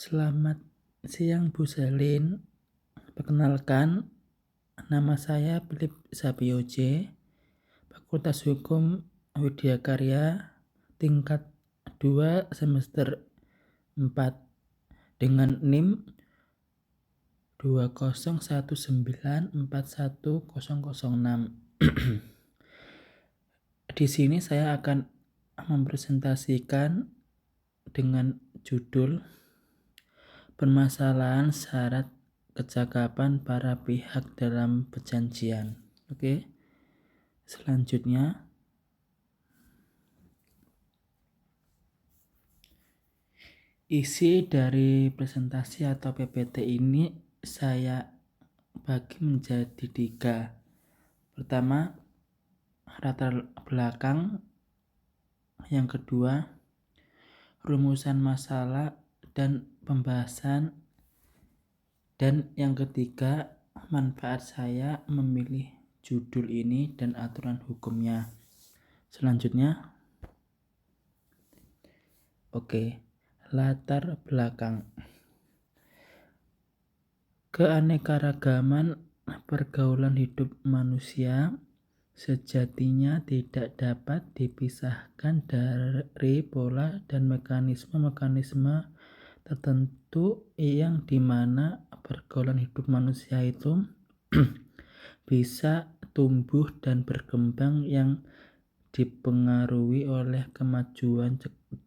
Selamat siang Bu Selin. Perkenalkan, nama saya Philip Sapioje, Fakultas Hukum Widya Karya, tingkat 2 semester 4 dengan NIM 201941006. Di sini saya akan mempresentasikan dengan judul permasalahan syarat kecakapan para pihak dalam perjanjian. Oke. Selanjutnya, isi dari presentasi atau PPT ini saya bagi menjadi 3. Pertama, latar belakang. Yang kedua, rumusan masalah dan pembahasan. Dan yang ketiga, manfaat saya memilih judul ini dan aturan hukumnya. Selanjutnya, latar belakang. Keanekaragaman pergaulan hidup manusia sejatinya tidak dapat dipisahkan dari pola dan mekanisme tertentu yang dimana pergaulan hidup manusia itu bisa tumbuh dan berkembang yang dipengaruhi oleh kemajuan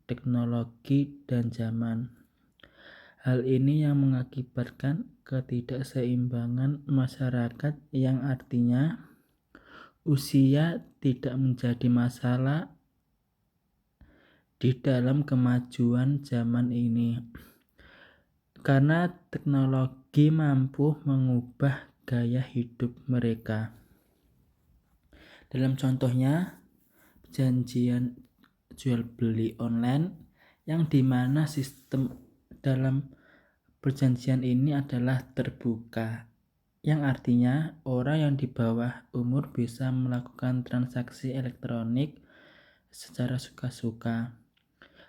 teknologi dan zaman. Hal ini yang mengakibatkan ketidakseimbangan masyarakat, yang artinya usia tidak menjadi masalah di dalam kemajuan zaman ini, karena teknologi mampu mengubah gaya hidup mereka. Dalam contohnya, perjanjian jual beli online, yang dimana sistem dalam perjanjian ini adalah terbuka, yang artinya orang yang di bawah umur bisa melakukan transaksi elektronik secara suka-suka.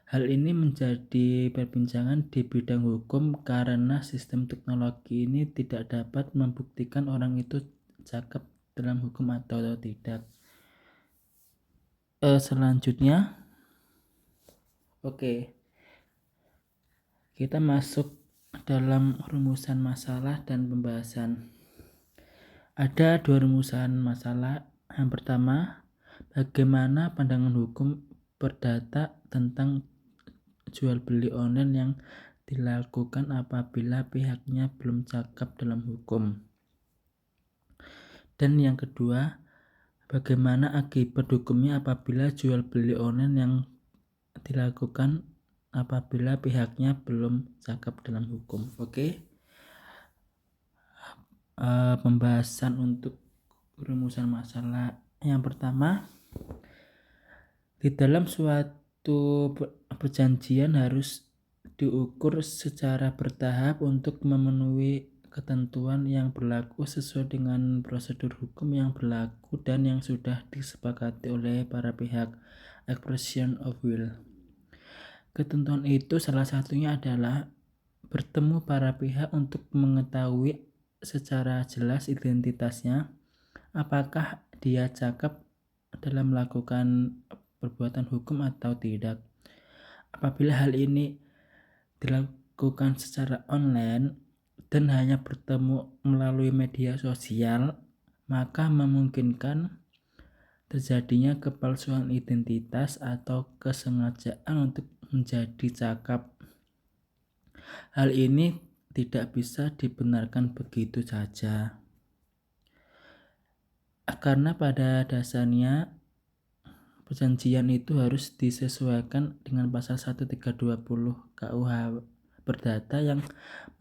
Hal ini menjadi perbincangan di bidang hukum karena sistem teknologi ini tidak dapat membuktikan orang itu cakep dalam hukum atau tidak. Selanjutnya, kita masuk dalam rumusan masalah dan pembahasan. Ada 2 rumusan masalah. Yang pertama, bagaimana pandangan hukum perdata tentang jual beli online yang dilakukan apabila pihaknya belum cakap dalam hukum. Dan yang kedua, bagaimana akibat hukumnya apabila jual beli online yang dilakukan apabila pihaknya belum cakap dalam hukum. Pembahasan untuk rumusan masalah. Yang pertama, di dalam suatu perjanjian harus diukur secara bertahap untuk memenuhi ketentuan yang berlaku sesuai dengan prosedur hukum yang berlaku dan yang sudah disepakati oleh para pihak. Expression of will. Ketentuan itu salah satunya adalah bertemu para pihak untuk mengetahui secara jelas identitasnya, apakah dia cakap dalam melakukan perbuatan hukum atau tidak. Apabila hal ini dilakukan secara online dan hanya bertemu melalui media sosial, maka memungkinkan terjadinya kepalsuan identitas atau kesengajaan untuk menjadi cakap. Hal ini tidak bisa dibenarkan begitu saja, karena pada dasarnya perjanjian itu harus disesuaikan dengan pasal 1320 KUH Perdata yang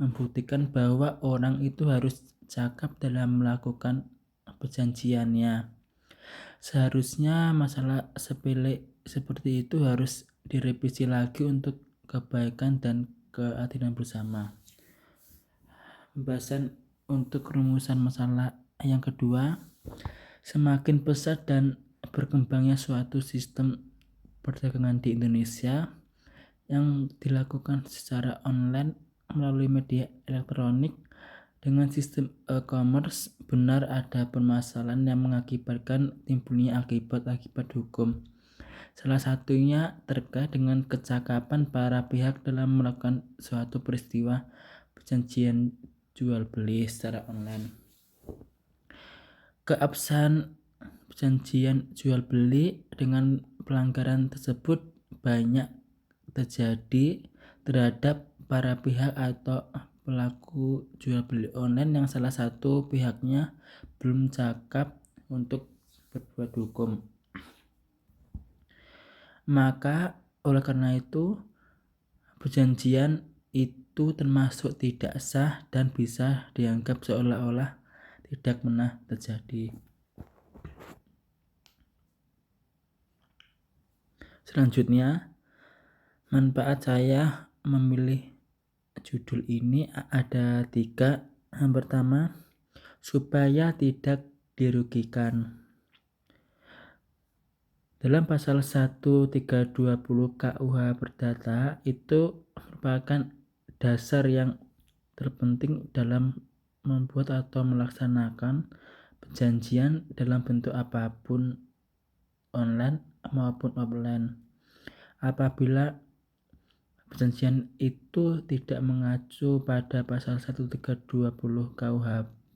membuktikan bahwa orang itu harus cakap dalam melakukan perjanjiannya. Seharusnya masalah sepele seperti itu harus direvisi lagi untuk kebaikan dan keadilan bersama. Pembahasan untuk rumusan masalah yang kedua, semakin pesat dan berkembangnya suatu sistem perdagangan di Indonesia yang dilakukan secara online melalui media elektronik dengan sistem e-commerce, benar ada permasalahan yang mengakibatkan timbulnya akibat-akibat hukum. Salah satunya terkait dengan kecakapan para pihak dalam melakukan suatu peristiwa perjanjian jual beli secara online. Keabsahan perjanjian jual beli dengan pelanggaran tersebut banyak terjadi terhadap para pihak atau pelaku jual beli online yang salah satu pihaknya belum cakap untuk berbuat hukum. Maka oleh karena itu perjanjian itu termasuk tidak sah dan bisa dianggap seolah-olah tidak pernah terjadi. Selanjutnya, manfaat saya memilih judul ini ada 3. Yang pertama, supaya tidak dirugikan. Dalam pasal 1320 KUH Perdata itu merupakan dasar yang terpenting dalam membuat atau melaksanakan perjanjian dalam bentuk apapun, online maupun offline. Apabila perjanjian itu tidak mengacu pada pasal 1320 KUH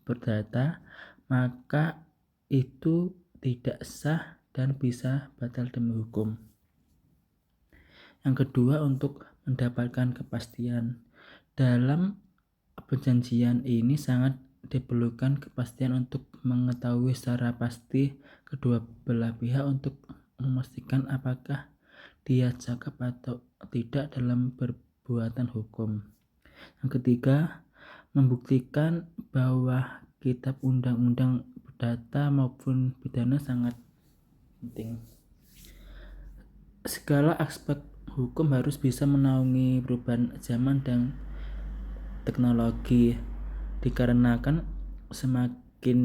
Perdata, maka itu tidak sah dan bisa batal demi hukum. Yang kedua, untuk mendapatkan kepastian. Dalam perjanjian ini sangat diperlukan kepastian untuk mengetahui secara pasti kedua belah pihak untuk memastikan apakah dia cakap atau tidak dalam perbuatan hukum. Yang ketiga, membuktikan bahwa kitab undang-undang perdata maupun pidana sangat penting. Segala aspek hukum harus bisa menaungi perubahan zaman dan teknologi, dikarenakan semakin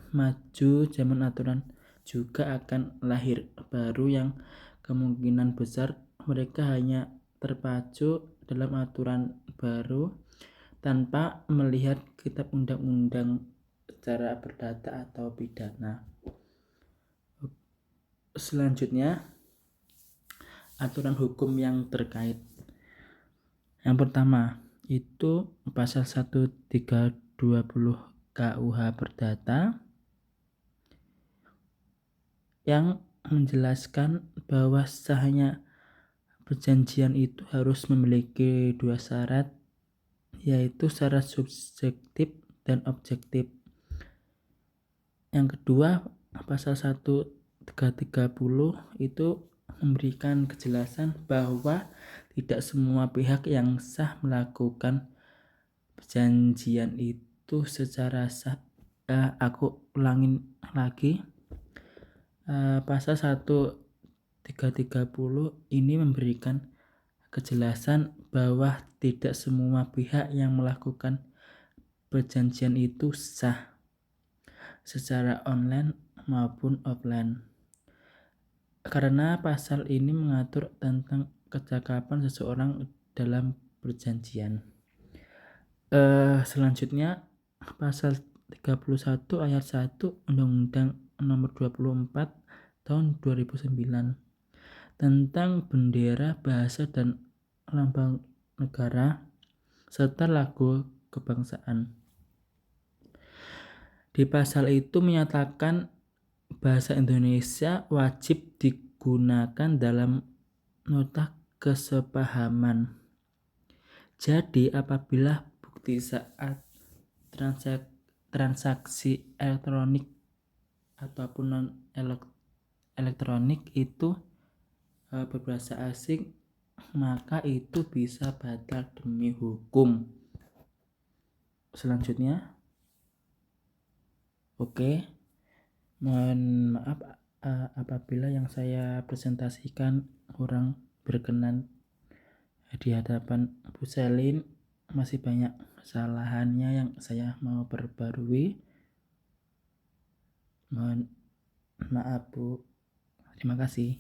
maju zaman aturan juga akan lahir baru yang kemungkinan besar mereka hanya terpacu dalam aturan baru tanpa melihat kitab undang-undang secara perdata atau pidana. Selanjutnya, aturan hukum yang terkait. Yang pertama, itu pasal 1320 KUH Perdata yang menjelaskan bahwa sahnya perjanjian itu harus memiliki 2 syarat, yaitu syarat subjektif dan objektif. Yang kedua, pasal 1330 itu memberikan kejelasan bahwa tidak semua pihak yang sah melakukan perjanjian itu secara sah. Aku ulangin lagi. Pasal 1330 ini memberikan kejelasan bahwa tidak semua pihak yang melakukan perjanjian itu sah secara online maupun offline. Karena pasal ini mengatur tentang kecakapan seseorang dalam perjanjian. Selanjutnya, pasal 31 ayat 1 Undang-Undang Nomor 24 Tahun 2009 tentang bendera, bahasa dan lambang negara serta lagu kebangsaan. Di pasal itu menyatakan bahasa Indonesia wajib digunakan dalam nota kesepahaman. Jadi apabila bukti saat transaksi elektronik ataupun non elektronik itu berbahasa asing, maka itu bisa batal demi hukum. Selanjutnya, mohon maaf apabila yang saya presentasikan kurang berkenan di hadapan Bu Selin. Masih banyak kesalahannya yang saya mau perbarui. Mohon maaf Bu. Terima kasih.